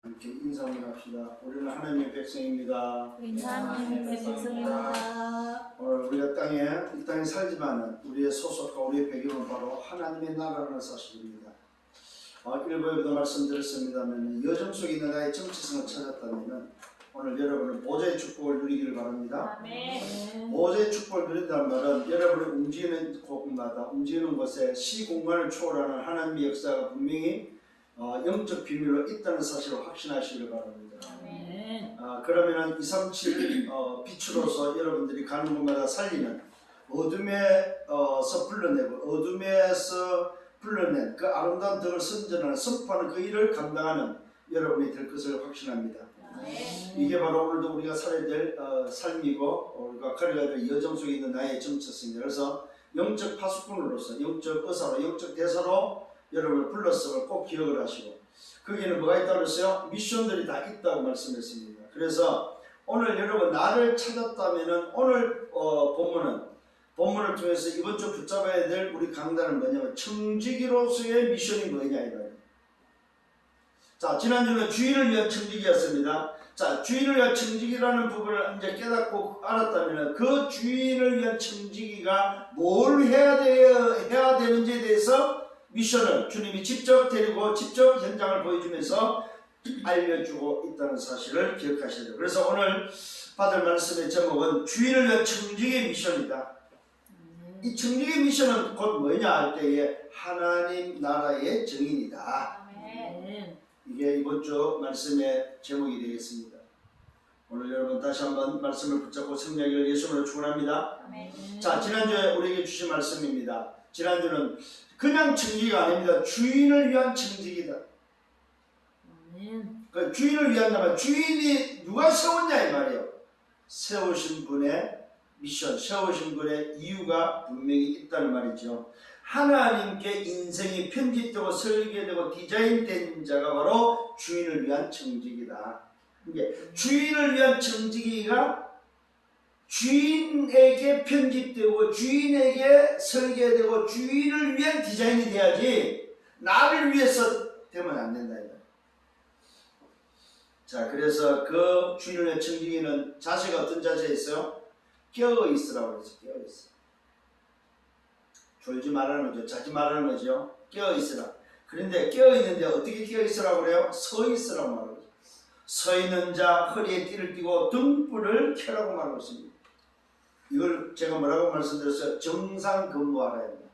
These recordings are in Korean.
이렇게 인사를 합시다. 우리는 하나님의 백성입니다. 하나님의 백성입니다. 오늘 우리가 이 땅에 살지만 우리의 소속과 우리의 배경은 바로 하나님의 나라라는 사실입니다. 일부에도 말씀드렸습니다만 여정 속에 있는 나의 정체성을 찾았다면 오늘 여러분은 보좌의 축복을 누리기를 바랍니다. 아멘. 보좌의 축복을 누린다는 말은 여러분이 움직이는 곳마다 움직이는 곳에 시공간을 초월하는 하나님의 역사가 분명히 영적 비밀로 있다는 사실을 확신하시길 바랍니다. 아멘. 그러면은 237 빛으로서 여러분들이 가는 곳마다 살리는 어둠에서 불러내고 어둠에서 불러낸 그 아름다운 덕을 선전하는 선포하는 그 일을 감당하는 여러분이 될 것을 확신합니다. 이게 바로 오늘도 우리가 살아야 될 삶이고 우리가 걸어가야 될 여정 속에 있는 나의 정체성입니다. 그래서 영적 파수꾼으로서 영적 의사로 영적 대사로 여러분을 불렀음을 꼭 기억을 하시고 거기에는 뭐가 있다고 그랬어요? 미션들이 다 있다고 말씀했습니다. 그래서 오늘 여러분 나를 찾았다면은 오늘 본문을 통해서 이번 주 붙잡아야 될 우리 강단은 뭐냐면 청지기로서의 미션이 뭐냐 이거예요. 자, 지난주는 주인을 위한 청지기였습니다. 자, 주인을 위한 청지기라는 부분을 이제 깨닫고 알았다면 그 주인을 위한 청지기가 뭘 해야 되는지에 대해서 미션을 주님이 직접 데리고 직접 현장을 보여주면서 알려주고 있다는 사실을 기억하셔야 돼요. 그래서 오늘 받을 말씀의 제목은 주인을 위한 청지기의 미션이다. 이 청지기의 미션은 곧 뭐냐 할 때에 하나님 나라의 증인이다. 아멘. 이게 이번 주 말씀의 제목이 되겠습니다. 오늘 여러분 다시 한번 말씀을 붙잡고 승리하기를 예수님으로 축원합니다. 아멘. 자, 지난주에 우리에게 주신 말씀입니다. 지난주는 그냥 청지기가 아닙니다. 주인을 위한 청지기다. 아멘. 그 주인을 위한다면 주인이 누가 세웠냐 이 말이에요. 세우신 분의 미션, 세우신 분의 이유가 분명히 있다는 말이죠. 하나님께 인생이 편집되고 설계되고 디자인된 자가 바로 주인을 위한 청지기다. 이게 주인을 위한 청지기가 주인에게 편집되고 주인에게 설계되고 주인을 위한 디자인이 돼야지 나를 위해서 되면 안 된다. 자, 그래서 그 주인을 위한 청지기는 자세가 어떤 자세에 있어요? 깨어있으라고 해서 깨어있어. 졸지 말라는 거죠. 자지 말라는 거죠. 깨어있으라. 그런데 깨어있는데 어떻게 깨어있으라고 그래요? 서있으라고 말하고 있어요. 서있는 자 허리에 띠를 띠고 등불을 켜라고 말하고 있습니다. 이걸 제가 뭐라고 말씀드렸어요? 정상 근무하라 합니다.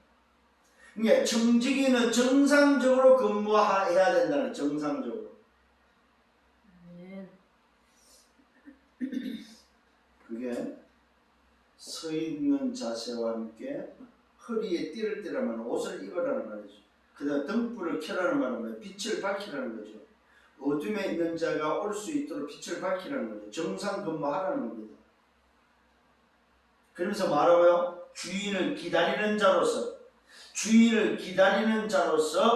그러니까 청지기는 정상적으로 근무해야 된다는 정상적으로. 그게 서 있는 자세와 함께 허리에 띠를 띠라면 옷을 입으라는 말이죠. 그 다음 등불을 켜라는 말은 빛을 밝히라는 거죠. 어둠에 있는 자가 올 수 있도록 빛을 밝히라는 거죠. 정상 근무하라는 겁니다. 그러면서 말하고요. 주인을 기다리는 자로서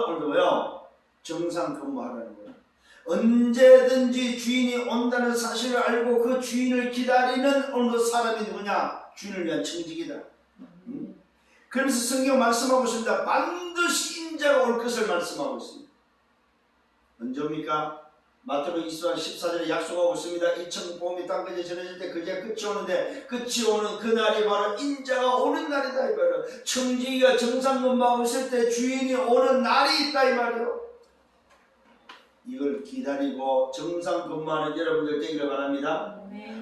오늘도 뭐요? 정상 근무하라는 거예요. 언제든지 주인이 온다는 사실을 알고 그 주인을 기다리는 오늘도 사람이 누구냐? 주인을 위한 청지기다. 그러면서 성경 말씀하고 있습니다. 반드시 인자가 올 것을 말씀하고 있습니다. 언제 옵니까? 마태복음 24장 14절에 약속하고 있습니다. 이 천복음이 땅까지 전해질 때 그제 끝이 오는데 끝이 오는 그날이 바로 인자가 오는 날이다 이 말이에요. 청지기가 정상 근무하고 있을 때 주인이 오는 날이 있다 이 말이에요. 이걸 기다리고 정상 근무하는 여러분들 되기를 바랍니다.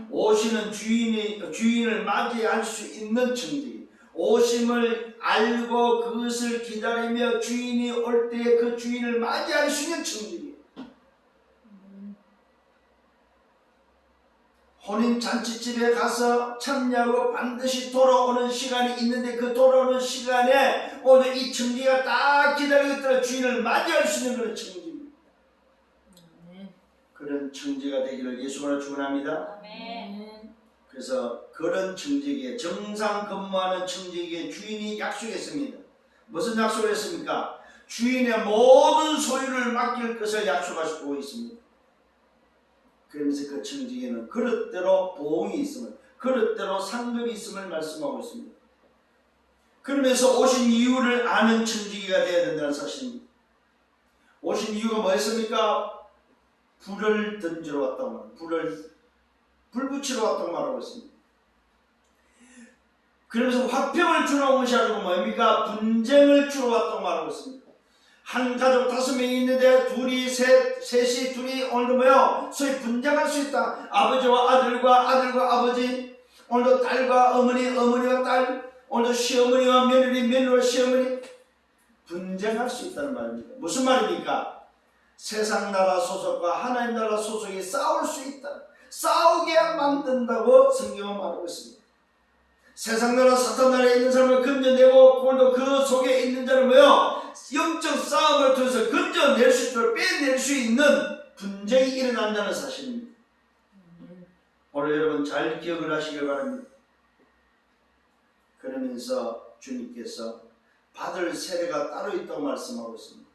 오시는 주인을 맞이할 수 있는 청지기. 오심을 알고 그것을 기다리며 주인이 올 때 그 주인을 맞이할 수 있는 청지기. 혼인 잔치집에 가서 참여하고 반드시 돌아오는 시간이 있는데 그 돌아오는 시간에 오늘 이 청지기가 딱 기다리고 있더라. 주인을 맞이할 수 있는 그런 청지기. 그런 청지가 되기를 예수님으로 축원합니다. 아멘. 그래서 그런 청지기에 정상 근무하는 청지기에 주인이 약속했습니다. 무슨 약속을 했습니까? 주인의 모든 소유를 맡길 것을 약속하시고 있습니다. 그러면서 그 청지기에는 그릇대로 보응이 있음을, 그릇대로 상급이 있음을 말씀하고 있습니다. 그러면서 오신 이유를 아는 청지기가 되어야 된다는 사실입니다. 오신 이유가 뭐였습니까? 불을 던지러 왔다고 말합니다. 불 붙이러 왔다고 말하고 있습니다. 그러면서 화평을 주러 것이 아니고 뭡니까? 분쟁을 주러 왔다고 말하고 있습니다. 한 가족 5명이 있는데 셋이 둘이 오늘도 뭐요? 소위 분쟁할 수 있다. 아버지와 아들과 아버지, 오늘도 딸과 어머니, 어머니와 딸, 오늘도 시어머니와 며느리, 며느리와 시어머니 분쟁할 수 있다는 말입니다. 무슨 말입니까? 세상 나라 소속과 하나님 나라 소속이 싸울 수 있다. 싸우게 만든다고 성경은 말하고 있습니다. 세상 나라 사탄 나라에 있는 사람을 건져내고 오늘도 그 속에 있는 자를 뭐요? 영적 싸움을 통해서 건져낼 수 있도록 빼낼 수 있는 분쟁이 일어난다는 사실입니다. 오늘 여러분 잘 기억을 하시길 바랍니다. 그러면서 주님께서 받을 세례가 따로 있다고 말씀하고 있습니다.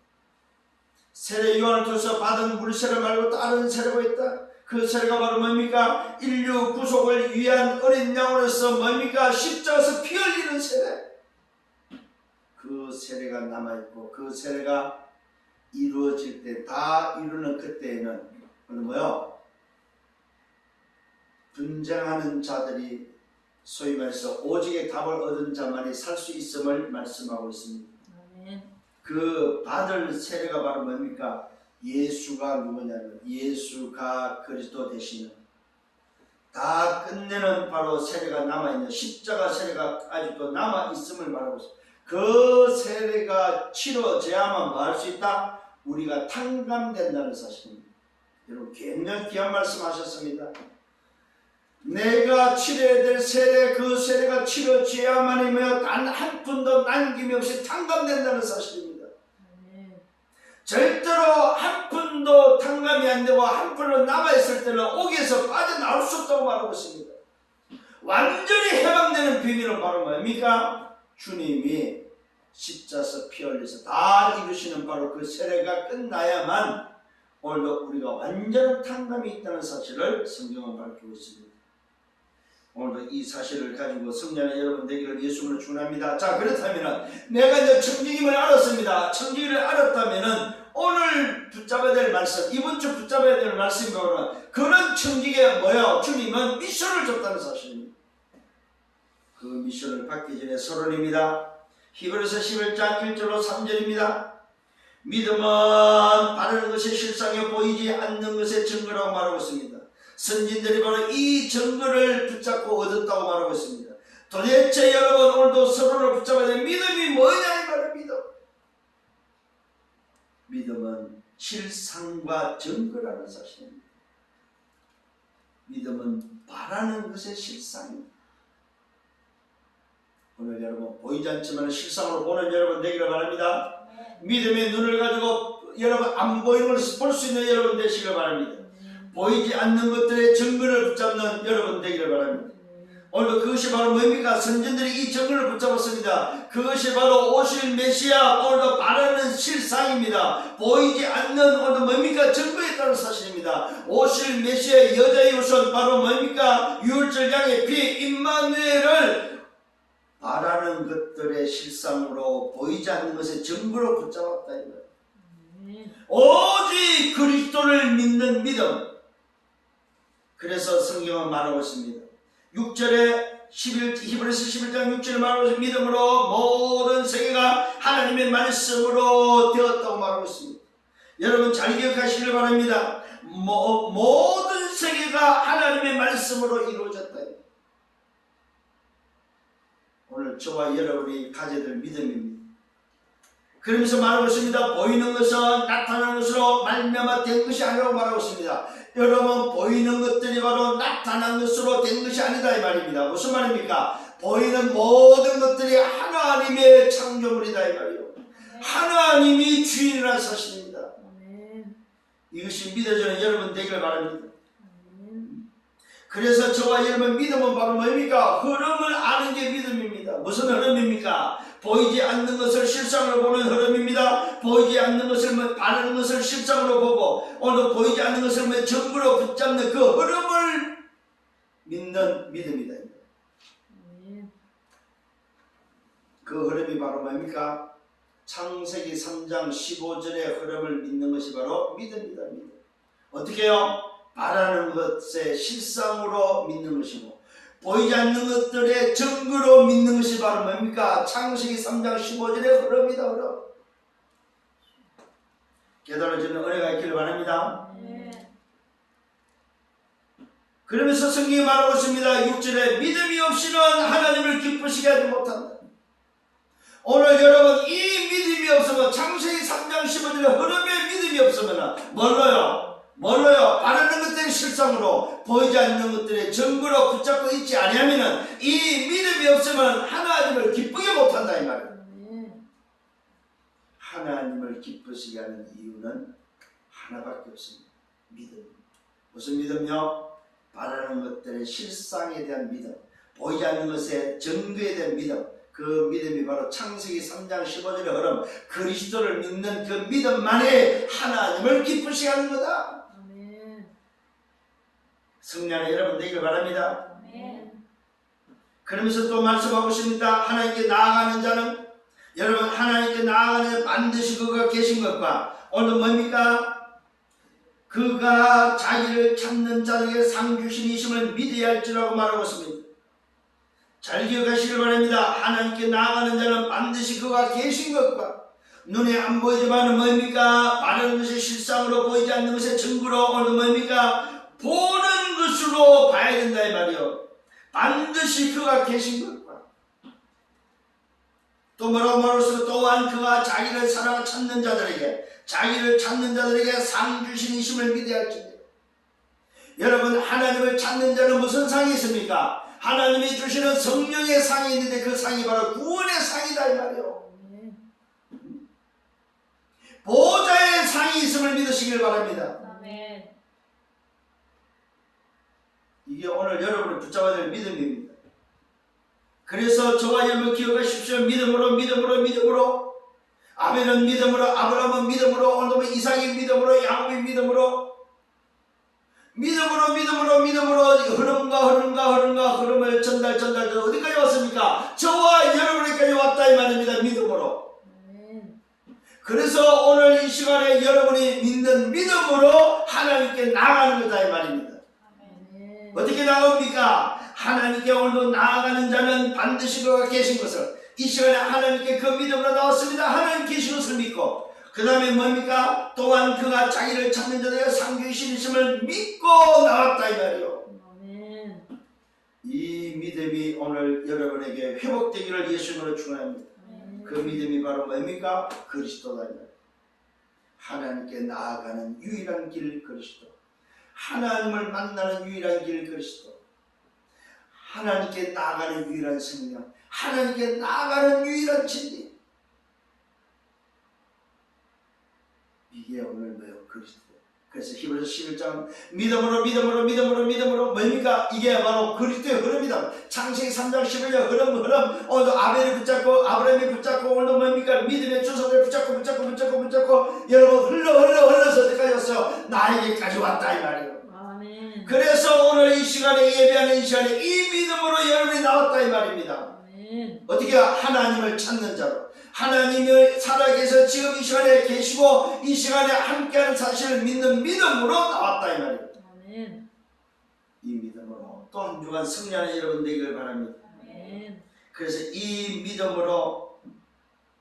세례 요한을 통해서 받은 물세례 말고 다른 세례가 있다. 그 세례가 바로 뭡니까? 인류 구속을 위한 어린 양으로서 뭡니까? 십자가에서 피 흘리는 세례. 그 세례가 남아있고 그 세례가 이루어질 때, 다 이루는 그때에는 뭐요? 분쟁하는 자들이 소위 말해서 오직의 답을 얻은 자만이 살 수 있음을 말씀하고 있습니다. 그 받을 세례가 바로 뭡니까? 예수가 누구냐면 예수가 그리스도 되시는, 다 끝내는 바로 세례가 남아있는 십자가 세례가 아직도 남아있음을 말하고 있습니다. 그 세례가 치러져야만 뭐 할 수 있다? 우리가 탕감된다는 사실입니다. 여러분 굉장히 귀한 말씀 하셨습니다. 내가 치러야 될 세례, 그 세례가 치러져야만이며 단 한 푼도 남김이 없이 탕감된다는 사실입니다. 절대로 한 푼도 탕감이 안 되고 한 푼은 남아있을 때는 옥에서 빠져나올 수 없다고 말하고 있습니다. 완전히 해방되는 비밀은 바로 뭡니까? 주님이 십자가에서 피 흘려서 다 이루시는 바로 그 세례가 끝나야만 오늘도 우리가 완전한 탕감이 있다는 사실을 성경은 밝히고 있습니다. 오늘도 이 사실을 가지고 성령의 여러분 되기를 예수님으로 축원합니다. 자, 그렇다면 내가 이제 청지기를 알았습니다. 청지기를 알았다면은 오늘 붙잡아야 될 말씀, 이번 주 붙잡아야 될 말씀이 바로 그런 청지기가 뭐야? 주님은 미션을 줬다는 사실입니다. 그 미션을 받기 전에 서론입니다. 히브리서 11장 1절로 3절입니다. 믿음은 바라는 것의 실상에 보이지 않는 것의 증거라고 말하고 있습니다. 선진들이 바로 이 증거를 붙잡고 얻었다고 말하고 있습니다. 도대체 여러분 오늘도 서로를 붙잡아야 될 믿음이 뭐냐 이 말입니다. 믿음은 실상과 증거라는 사실입니다. 믿음은 바라는 것의 실상입니다. 오늘 여러분 보이지 않지만 실상으로 보는 여러분 되기를 바랍니다. 믿음의 눈을 가지고 여러분 안 보이는 것을 볼 수 있는 여러분 되시길 바랍니다. 보이지 않는 것들의 증거를 붙잡는 여러분 되기를 바랍니다. 오늘도 그것이 바로 뭡니까? 선진들이 이 증거를 붙잡았습니다. 그것이 바로 오실 메시아, 오늘도 바라는 실상입니다. 보이지 않는 오늘도 뭡니까? 증거에 따른 사실입니다. 오실 메시아의 여자의 후손 바로 뭡니까? 유월절 양의 피 임마누엘을 바라는 것들의 실상으로 보이지 않는 것의 증거로 붙잡았다 이거예요. 오직 그리스도를 믿는 믿음. 그래서 성경은 말하고 있습니다. 6절에 히브리서 11장 6절에 말하고 있습니다. 믿음으로 모든 세계가 하나님의 말씀으로 되었다고 말하고 있습니다. 여러분 잘 기억하시길 바랍니다. 모든 세계가 하나님의 말씀으로 이루어졌다. 오늘 저와 여러분이 가져야 될 믿음입니다. 그러면서 말하고 있습니다. 보이는 것은 나타나는 것으로 말미암아 된 것이 아니라고 말하고 있습니다. 여러분 보이는 것들이 바로 나타난 것으로 된 것이 아니다 이 말입니다. 무슨 말입니까? 보이는 모든 것들이 하나님의 창조물이다 이 말이에요. 하나님이 주인이라는 사실입니다. 이것이 믿어지는 여러분 되기를 바랍니다. 그래서 저와 여러분 믿음은 바로 뭡니까? 흐름을 아는 게 믿음입니다. 무슨 흐름입니까? 보이지 않는 것을 실상으로 보는 흐름입니다. 보이지 않는 것을 바라는 것을 실상으로 보고 오늘 보이지 않는 것을 전부로 붙잡는 그 흐름을 믿는 믿음이다. 그 흐름이 바로 뭡니까? 창세기 3장 15절의 흐름을 믿는 것이 바로 믿음이다. 믿음. 어떻게 해요? 바라는 것의 실상으로 믿는 것이고 보이지 않는 것들의 증거로 믿는 것이 바로 뭡니까? 창세기 3장 15절의 흐름이다. 흐름. 깨달아지는 은혜가 있기를 바랍니다. 그러면서 성경이 말하고 있습니다. 6절에 믿음이 없이는 하나님을 기쁘시게 하지 못한다. 오늘 여러분 이 믿음이 없으면 창세기 3장 15절의 흐름에 믿음이 없으면 뭘로요? 바라는 것들의 실상으로 보이지 않는 것들의 증거로 붙잡고 있지 아니하면 이 믿음이 없으면 하나님을 기쁘게 못한다 이 말이에요. 하나님을 기쁘시게 하는 이유는 하나밖에 없습니다. 믿음. 무슨 믿음요? 바라는 것들의 실상에 대한 믿음, 보이지 않는 것의 증거에 대한 믿음. 그 믿음이 바로 창세기 3장 15절의 흐름, 그리스도를 믿는 그 믿음만이 하나님을 기쁘시게 하는 거다. 성령의 여러분 되기를 바랍니다. 그러면서 또 말씀하고 있습니다. 하나님께 나아가는 자는, 여러분 하나님께 나아가는 반드시 그가 계신 것과 오늘 뭡니까? 그가 자기를 찾는 자에게 상 주신이심을 믿어야 할지라고 말하고 있습니다. 잘 기억하시길 바랍니다. 하나님께 나아가는 자는 반드시 그가 계신 것과 눈에 안 보이지만 뭡니까? 바라는 것의 실상으로 보이지 않는 것의 증거로 오늘 뭡니까? 보는 것으로 봐야 된다 이 말이요. 반드시 그가 계신 것과 또 뭐라고 말했어? 또한 그가 자기를 사랑 찾는 자들에게 상 주신이심을 믿어야 할지니. 여러분 하나님을 찾는 자는 무슨 상이 있습니까? 하나님이 주시는 성령의 상이 있는데 그 상이 바로 구원의 상이다 이 말이요. 보호자의 상이 있음을 믿으시길 바랍니다. 이게 오늘 여러분을 붙잡아야 될 믿음입니다. 그래서 저와 여러분 기억하십시오. 믿음으로 아벨은 믿음으로, 아브라함은 믿음으로, 오늘도 이삭이 믿음으로, 야곱이 믿음으로 흐름을 전달 어디까지 왔습니까? 저와 여러분에게까지 왔다 이 말입니다. 믿음으로. 그래서 오늘 이 시간에 여러분이 믿는 믿음으로 하나님께 나아가는 거다 이 말입니다. 어떻게 나옵니까? 하나님께 오늘도 나아가는 자는 반드시 그가 계신 것을, 이 시간에 하나님께 그 믿음으로 나왔습니다. 하나님 계신 것을 믿고 그 다음에 뭡니까? 또한 그가 자기를 찾는 자들에게 상 주신이심을 믿고 나왔다 이 말이요. 이 믿음이 오늘 여러분에게 회복되기를 예수님으로 축원합니다. 그 믿음이 바로 뭡니까? 그리스도다 이 말이요. 하나님께 나아가는 유일한 길 그리스도, 하나님을 만나는 유일한 길 그리스도, 하나님께 나아가는 유일한 성령, 하나님께 나아가는 유일한 진리. 이게 오늘 뭐예요? 그리스도. 그래서 히브리서 11장 믿음으로 뭡니까? 이게 바로 그리스도의 흐름이다. 창세기 3장 11절 흐름 오늘도 아벨이 붙잡고 아브라함이 붙잡고 오늘도 뭡니까? 믿음의 주석을 붙잡고 여러분 흘러서 어디까지 왔어요? 나에게까지 왔다 이 말이에요. 아멘. 그래서 오늘 이 시간에 예배하는 이 시간에 이 믿음으로 여러분이 나왔다 이 말입니다. 아멘. 어떻게 하나님을 찾는 자로, 하나님을 살아계셔 지금 이 시간에 계시고 이 시간에 함께하는 사실을 믿는 믿음으로 나왔다 이 말이에요. 아멘. 이 믿음으로 또 한 주간 승리하는 여러분 되기를 바랍니다. 아멘. 그래서 이 믿음으로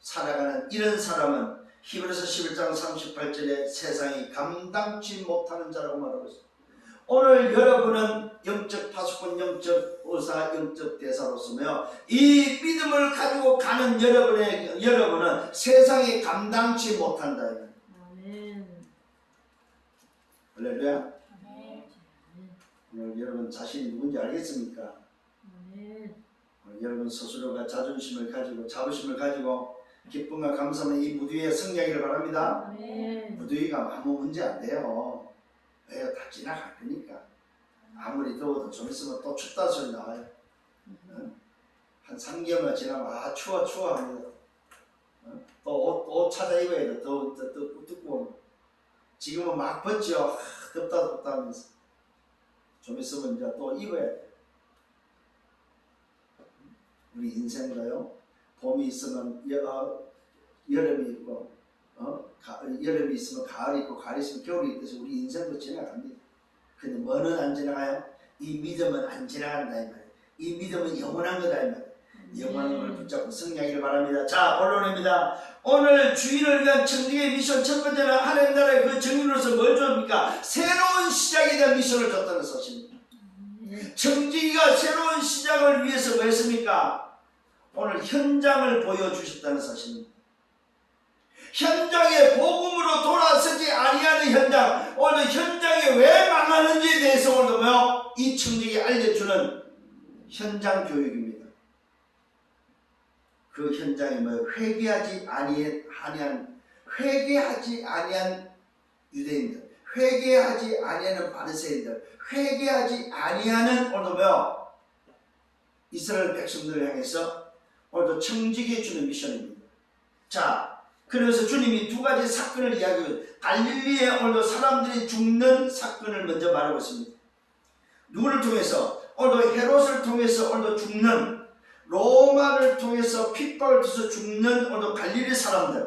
살아가는 이런 사람은 히브리서 11장 38절에 세상이 감당치 못하는 자라고 말하고 있습니다. 오늘 여러분은 영적 파수꾼, 영적 의사, 영적 대사로서며 이 믿음을 가지고 가는 여러분은 세상이 감당치 못한다. 아멘. 할렐루야. 아멘. 오늘 여러분 자신이 누군지 알겠습니까? 아멘. 여러분 스스로가 자존심을 가지고 자부심을 가지고 기쁨과 감사는 이 무더위에 승리하기를 바랍니다. 아멘. 무더위가 아무 문제 안 돼요. 왜요? 다 지나갈 거니까. 아무리 더워도 좀 있으면 또 춥다 소리 나와요. 한 3개월만 지나면 추워 합니다. 또 옷 찾아 입어야 돼. 더 두꺼워. 지금은 막 벗죠. 덥다 하면서. 좀 있으면 이제 또 입어야 돼. 우리 인생도요. 봄이 있으면 여름이 있고 여름이 있으면 가을이 있고 가을이 있으면 겨울이 있어서 우리 인생도 지나갑니다. 근데 뭐는 안 지나가요? 이 믿음은 안 지나간다 이 말이에요. 이 믿음은 영원한 거다 이 말이에요. 영원한 걸 붙잡고 승리하기를 바랍니다. 자, 본론입니다. 오늘 주인을 위한 청지기의 미션 첫 번째는 하나님 나라의 그 증인으로서 뭘 줍니까? 새로운 시작에 대한 미션을 줬다는 사실입니다. 청지기가 새로운 시작을 위해서 뭐 했습니까? 오늘 현장을 보여주셨다는 사실입니다. 현장에 복음으로 돌아서지 아니하는 현장, 오늘 현장이 왜 망하는지에 대해서 오늘 뭐요? 이 청지기가 알려주는 현장 교육입니다. 그 현장이 뭐 회개하지 아니한 유대인들, 회개하지 아니하는 바리새인들, 회개하지 아니하는 오늘 뭐요? 이스라엘 백성들을 향해서 오늘도 청지기해 주는 미션입니다. 자, 그래서 주님이 두 가지 사건을 이야기해요. 갈릴리에 오늘도 사람들이 죽는 사건을 먼저 말하고 있습니다. 누구를 통해서? 오늘도 헤롯을 통해서 오늘도 죽는, 로마를 통해서 핍박을 통해서 죽는 오늘도 갈릴리 사람들.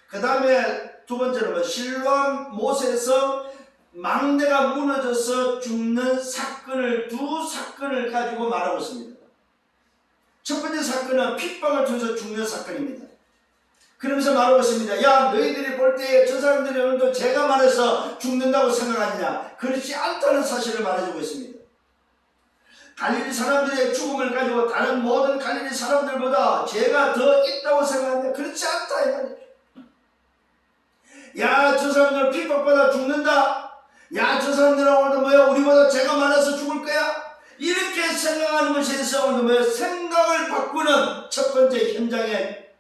그 다음에 두 번째는 실로암 못에서 망대가 무너져서 죽는 사건을, 두 사건을 가지고 말하고 있습니다. 첫 번째 사건은 핍박을 통해서 죽는 사건입니다. 그러면서 말하고 있습니다. 야, 너희들이 볼 때에 저 사람들이 오늘도 죄가 많아서 죽는다고 생각하느냐? 그렇지 않다는 사실을 말해주고 있습니다. 갈릴리 사람들의 죽음을 가지고 다른 모든 갈릴리 사람들보다 죄가 더 있다고 생각하느냐? 그렇지 않다 이 말이죠. 야, 저 사람들 핍박받아 죽는다. 야, 저 사람들은 오늘도 뭐야? 우리보다 죄가 많아서 죽을 거야? 이렇게 생각하는 것에 대해서 오늘 뭐야? 생각을 바꾸는 첫 번째 현장의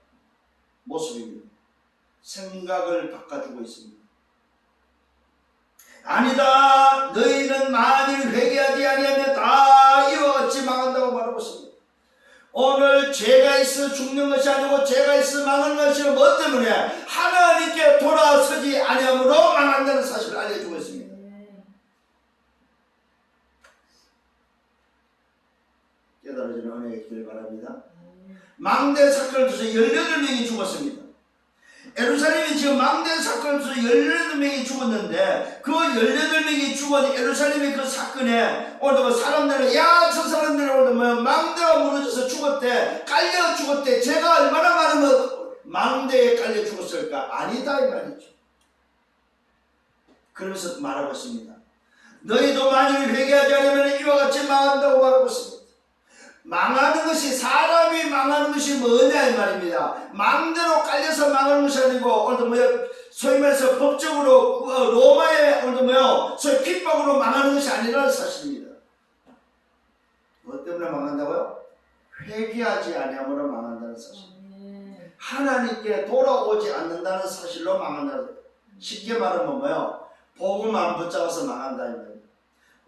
모습입니다. 생각을 바꿔주고 있습니다. 아니다. 너희는 만일 회개하지 아니하면 다 이와 같이 망한다고 말하고 있습니다. 오늘 죄가 있어 죽는 것이 아니고 죄가 있어 망하는 것이 뭐 때문에? 하나님께 돌아서지 아니함으로 망한다는 사실을 알려주고 있습니다. 깨달아지는 은혜가 있기를 바랍니다. 망대 사건을 통해서 18명이 죽었습니다. 예루살렘이 지금 망대 사건을 통해서 18명이 죽었는데 그 18명이 죽은 예루살렘의 그 사건에 오늘 뭐 사람들은 야, 저 사람들은 오늘 뭐 망대가 무너져서 죽었대, 깔려 죽었대, 죄가 얼마나 많으면 망대에 깔려 죽었을까? 아니다 이 말이죠. 그러면서 말하고 있습니다. 너희도 만일 회개하지 않으면 이와 같이 망한다고 말하고 있습니다. 망하는 것이, 사람이 망하는 것이 뭐냐 이 말입니다. 망대로 깔려서 망하는 것이 아니고 오늘도 뭐야, 소위 말해서 법적으로 로마의 오늘도 뭐야, 소위 핍박으로 망하는 것이 아니라는 사실입니다. 뭐 때문에 망한다고요? 회개하지 아니함으로 망한다는 사실. 하나님께 돌아오지 않는다는 사실로 망한다는 사실. 쉽게 말하면 뭐예요? 복음 안 붙잡아서 망한다 이 말입니다.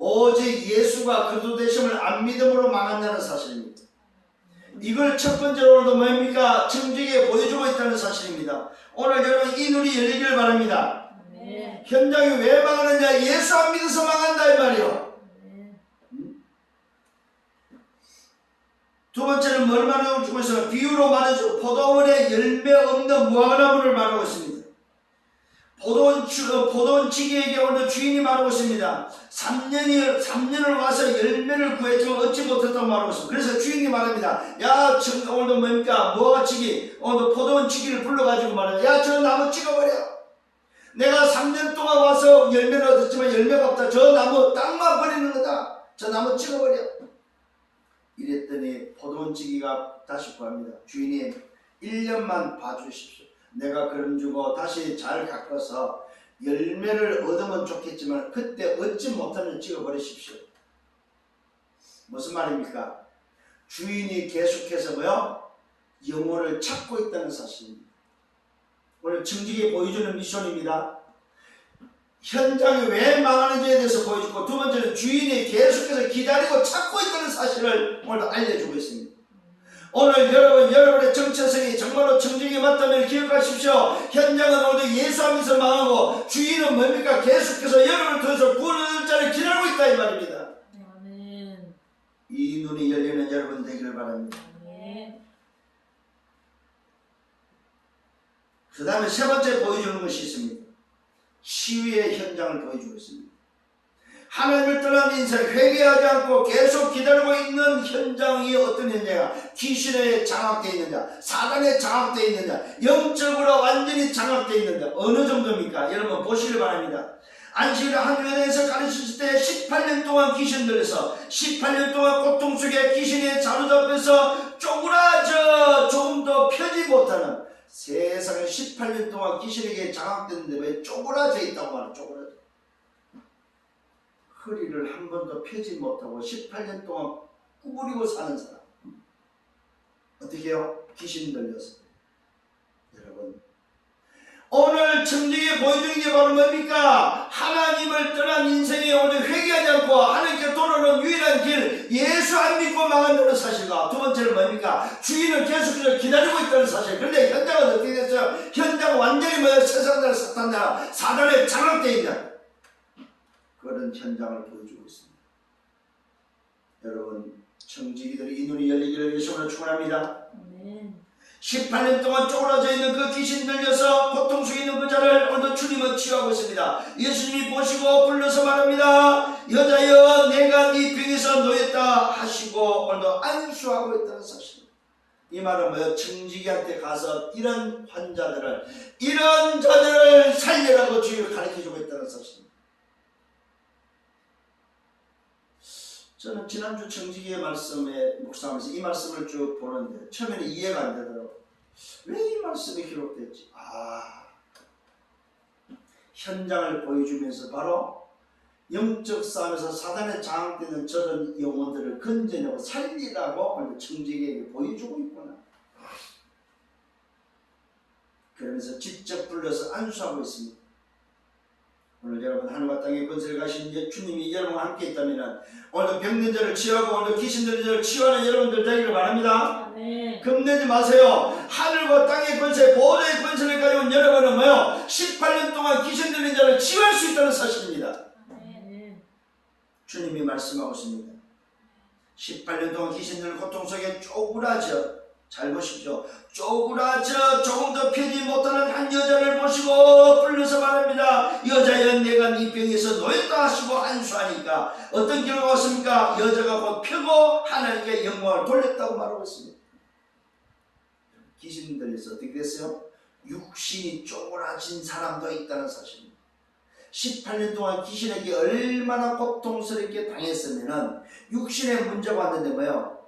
오직 예수가 그리스도 되심을 안 믿음으로 망한다는 사실입니다. 이걸 첫 번째로도 뭡니까? 청지기에 보여주고 있다는 사실입니다. 오늘 여러분 이 눈이 열리기를 바랍니다. 네. 현장이 왜 망하느냐? 예수 안 믿어서 망한다 이 말이요. 네. 두 번째는 뭘 말하고 있어요? 비유로 말해줘. 포도원에 열매 없는 무화과나무를 말하고 있습니다. 포도원치기에게 오늘 주인이 말하고 있습니다. 3년을 와서 열매를 구했지만 얻지 못했다고 말하고 있습니다. 그래서 주인이 말합니다. 야, 오늘도 뭡니까? 무화과치기, 오늘도 포도원치기를 불러가지고 말해요. 야, 저 나무 찍어버려. 내가 3년 동안 와서 열매를 얻었지만 열매가 없다. 저 나무 땅만 버리는 거다. 저 나무 찍어버려. 이랬더니 포도원치기가 다시 구합니다. 주인이 1년만 봐주십시오. 내가 그럼 주고 다시 잘 가꿔서 열매를 얻으면 좋겠지만 그때 얻지 못하면 찍어버리십시오. 무슨 말입니까? 주인이 계속해서 뭐요? 영혼을 찾고 있다는 사실입니다. 오늘 청지기에 보여주는 미션입니다. 현장이 왜 망하는지에 대해서 보여주고, 두 번째는 주인이 계속해서 기다리고 찾고 있다는 사실을 오늘 알려주고 있습니다. 오늘 여러분의 정체성이 정말로 청지기에 맞다면 기억하십시오. 현장은 오늘 예수 하면서 망하고 주인은 뭡니까? 계속해서 여러분을 통해서 구원을 자를 기다리고 있다 이 말입니다. 아멘. 이 눈이 열리는 여러분 되기를 바랍니다. 아멘. 그 다음에 세 번째 보여주는 것이 있습니다. 치유의 현장을 보여주고 있습니다. 하나님을 떠난 인생, 회개하지 않고 계속 기다리고 있는 현장이 어떤 현장이야? 귀신에 장악되어 있는 자, 사단에 장악되어 있는 자, 영적으로 완전히 장악되어 있는 자. 어느 정도입니까? 여러분 보시길 바랍니다. 안식일 한 교회에서 가르치실 때 18년 동안 귀신 들려서 18년 동안 고통 속에 귀신에 자로잡혀서 쪼그라져 조금 더 펴지 못하는, 세상에 18년 동안 귀신에게 장악됐는데 왜 쪼그라져 있다고 말해요? 쪼그라져. 허리를 한 번도 펴지 못하고 18년 동안 구부리고 사는 사람. 어떻게 해요? 귀신 들려서. 여러분, 오늘 청지기에 보여주는 게 바로 뭡니까? 하나님을 떠난 인생에 오늘 회개하지 않고 하나님께 돌아오는 유일한 길, 예수 안 믿고 망한다는 사실과, 두 번째는 뭡니까? 주인을 계속해서 기다리고 있다는 사실. 그런데 현장은 어떻게 됐어요? 현장은 완전히 세상나라 사탄나라 사단에 장악되어 있는 그런 현장을 보여주고 있습니다. 여러분, 청지기들이 이 눈이 열리기를 예수님으로 축원합니다. 아멘. 18년 동안 쪼그라져 있는 그 귀신 들려서 고통 속에 있는 그 자를 오늘도 주님은 치유하고 있습니다. 예수님이 보시고 불러서 말합니다. 여자여, 내가 네 병에서 놓였다 하시고 오늘도 안수하고 있다는 사실. 이 말은 뭐예요? 청지기한테 가서 이런 환자들을, 이런 자들을 살리라고 주님을 가르쳐주고 있다는 사실. 저는 지난주 청지기의 말씀에 묵상하면서 이 말씀을 쭉 보는데 처음에는 이해가 안 되더라고요. 왜 이 말씀이 기록됐지? 현장을 보여주면서 바로 영적 싸움에서 사단에 장악되는 저런 영혼들을 건져내고 살리라고 청지기에게 보여주고 있구나. 그러면서 직접 불러서 안수하고 있습니다. 오늘 여러분 하늘과 땅의 권세를 가신 주님이 여러분과 함께 있다면 오늘 병든 자를 치유하고 오늘 귀신 들린 자를 치유하는 여러분들 되기를 바랍니다. 아멘. 겁내지 마세요. 하늘과 땅의 권세, 보호자의 권세를 가지고 여러분은 뭐요? 18년 동안 귀신 들린 자를 치유할 수 있다는 사실입니다. 아멘. 주님이 말씀하고 있습니다. 18년 동안 귀신 들린 고통 속에 쪼그라져, 잘 보십시오. 쪼그라져 조금 더 펴지 못하는 한 여자를 보시고 불러서 말합니다. 여자여, 내가 네 병에서 놓였다 하시고 안수하니까 어떤 결과가 왔습니까? 여자가 곧 펴고 하나님께 영광을 돌렸다고 말하고 있습니다. 귀신 들려서 어떻게 됐어요? 육신이 쪼그라진 사람도 있다는 사실입니다. 18년 동안 귀신에게 얼마나 고통스럽게 당했으면 육신에 문제가 왔는데 뭐예요?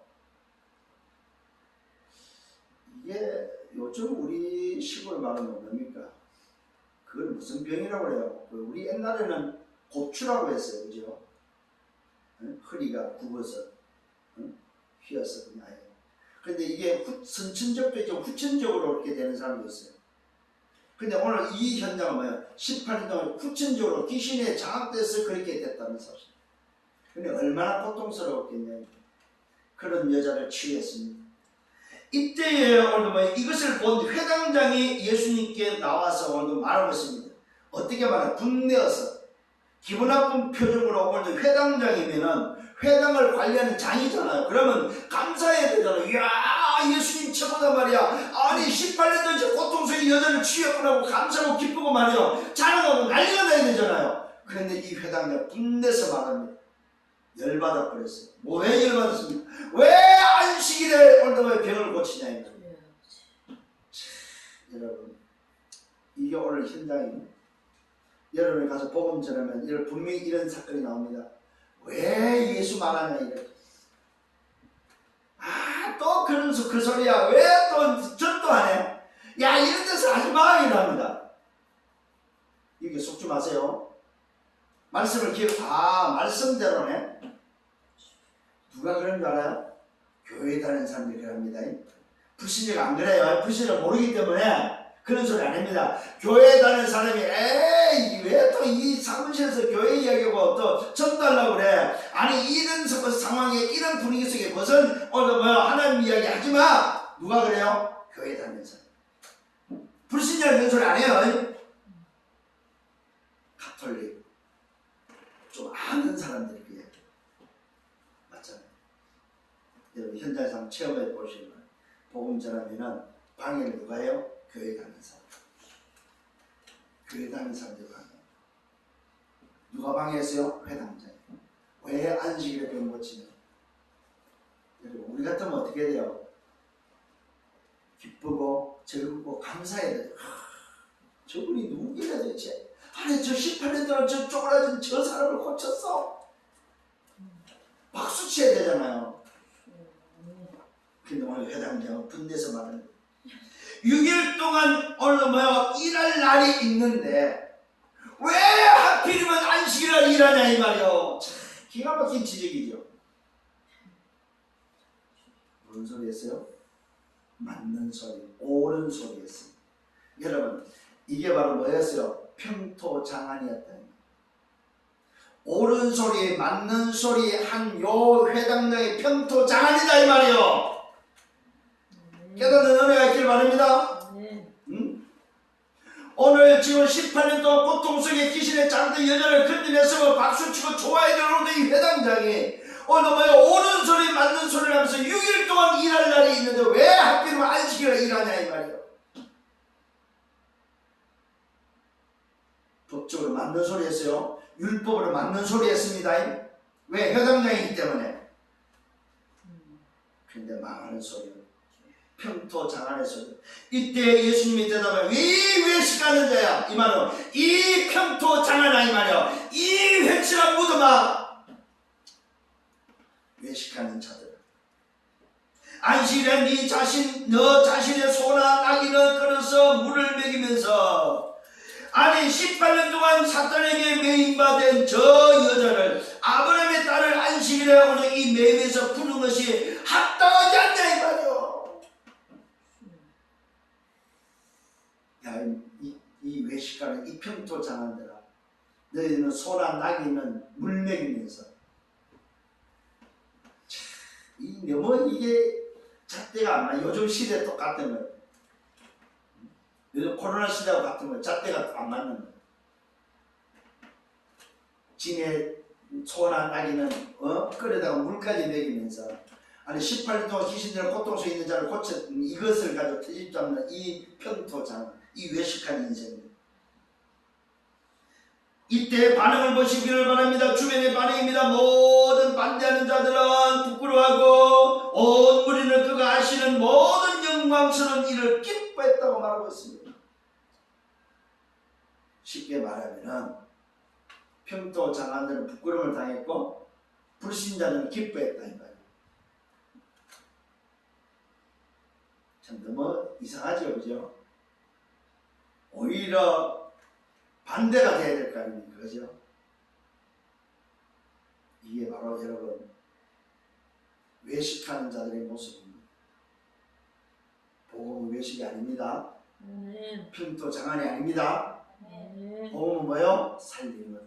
이게 요즘 우리 식으로 말하면 뭡니까? 그걸 무슨 병이라고 그래요? 우리 옛날에는 고추라고 했어요. 그죠? 허리가 굽어서 휘어서 그냥. 근데 이게 선천적도 있고 후천적으로 그렇게 되는 사람도 있어요. 근데 오늘 이 현장은 뭐예요? 18년 동안 후천적으로 귀신에 장악돼서 그렇게 됐다는 사실. 근데 얼마나 고통스러웠겠냐면 그런 여자를 치유했습니다. 이때에 오늘 이것을 본 회당장이 예수님께 나와서 오늘 말하고 있습니다. 어떻게 말해요? 분내어서 기분 나쁜 표정으로 오늘 회당장이면은 회당을 관리하는 장이잖아요. 그러면 감사해야 되잖아요. 이야, 예수님 최고다 말이야. 아니 18년 전에 고통 속에 여자를 치유했구나 하고 감사하고 기쁘고 말이요. 자랑하고 난리가 나야 되잖아요. 그런데 이 회당장 분내서 말합니다. 열받아 버렸어요. 왜 열받았습니까? 왜 안식일에 오늘 왜 병을 고치냐 이거예요. 여러분, 이게 오늘 현장입니다. 여러분이 가서 복음 전하면 분명히 이런 사건이 나옵니다. 왜 예수 말하냐 이렇게. 또 그런 그 소리야. 왜 또 전도 안 해? 야, 이런 데서 하지 마 이랍니다. 이게 속지 마세요. 말씀을 말씀대로네. 누가 그런 줄 알아요? 교회 다니는 사람들이 그럽니다. 불신자가 안 그래요. 불신자를 모르기 때문에 그런 소리 안 합니다. 교회 다니는 사람이 에이 왜 또 이 사무실에서 교회 이야기하고 또 전달하려고 그래. 아니 이런 상황에 이런 분위기 속에 무슨 하나님 이야기 하지마. 누가 그래요? 교회 다니는 사람. 불신자는 그런 소리 안 해요. 가톨릭 좀 아는 사람들이 그래요. 맞잖아요. 여러분 현장에서 한번 체험해 보시면 복음 전하면은 방해를 누가 해요? 교회 다니는 사람. 교회 다니는 사람들이 방해. 누가 방해했어요? 회당장. 왜 안식일에 병 고치냐? 여러분 우리 같으면 어떻게 돼요? 기쁘고 즐겁고 감사해야 돼요. 저분이 누구길래 도대체? 아니 저 18년 동안 저 쪼그라진 저 사람을 고쳤어? 박수 쳐야 되잖아요. 근데 오늘 회당장은 분내서 말하는 거예요. 6일 동안 오늘 일할 날이 있는데 왜 하필이면 안식일을 일하냐 이 말이요. 참 기가 막힌 지적이죠. 무슨 소리 했어요? 맞는 소리, 옳은 소리 했습니다. 여러분 이게 바로 뭐였어요? 평토장안이었다. 옳은 소리, 맞는 소리 한 요 회당장의 평토장안이다 이 말이요. 깨닫는 은혜가 있길 바랍니다. 응? 오늘 지금 18년 동안 고통 속에 귀신의 장대 여자를 건드려서 박수치고 좋아해 들어오는 이 회당장이 오늘 옳은 소리 맞는 소리를 하면서 6일 동안 일할 날이 있는데 왜 하필이면 안식일을 일하냐 이 말이에요. 법적으로 맞는 소리 했어요. 율법으로 맞는 소리 했습니다. 왜? 회당장이기 때문에. 근데 망하는 소리는 평토장안의 소리. 이때 예수님이 대답하여 이 외식하는 자야 이 말은 이 평토장안아 이 말이야. 이 회칠한 무덤아 외식하는 자들. 안식일에 너 자신의 소나 나귀는 끌어서 물을 먹이면서 아니 18년 동안 사탄에게 매임받은 저 여자를 아브라함의 딸을 안식일에 오늘 이 매임에서 푸는 것이 합당하지 않냐 이 말이요. 야, 이 외식하는 이 평토장안들아 너희는 소나 나귀는 물 먹이면서 이 너무 이게 잣대가 안 나. 요즘 시대 똑같은 거예요. 요즘 코로나 시대와 같은 거예요. 잣대가 안 맞는 거예요. 진에 소나 나귀는 끌어다가 물까지 먹이면서 아니 18년 동안 귀신들은 고통 속에 있는 자를 고쳐 이것을 가지고 트집 잡는 이 평토장 이 외식한 인생입니다. 이때 반응을 보시기를 바랍니다. 주변의 반응입니다. 모든 반대하는 자들은 부끄러워하고 온 무리는 그가 하시는 모든 영광스러운 일을 기뻐했다고 말하고 있습니다. 쉽게 말하면 평토 장관들은 부끄러움을 당했고 불신자는 기뻐했다 이 말이에요. 참 너무 이상하죠, 그죠? 오히려 반대가 돼야 될 거 아닙니까? 그죠? 이게 바로 여러분 외식하는 자들의 모습입니다. 복음은 외식이 아닙니다. 평토 장안이 아닙니다. 복음은 뭐요? 살리는 거다.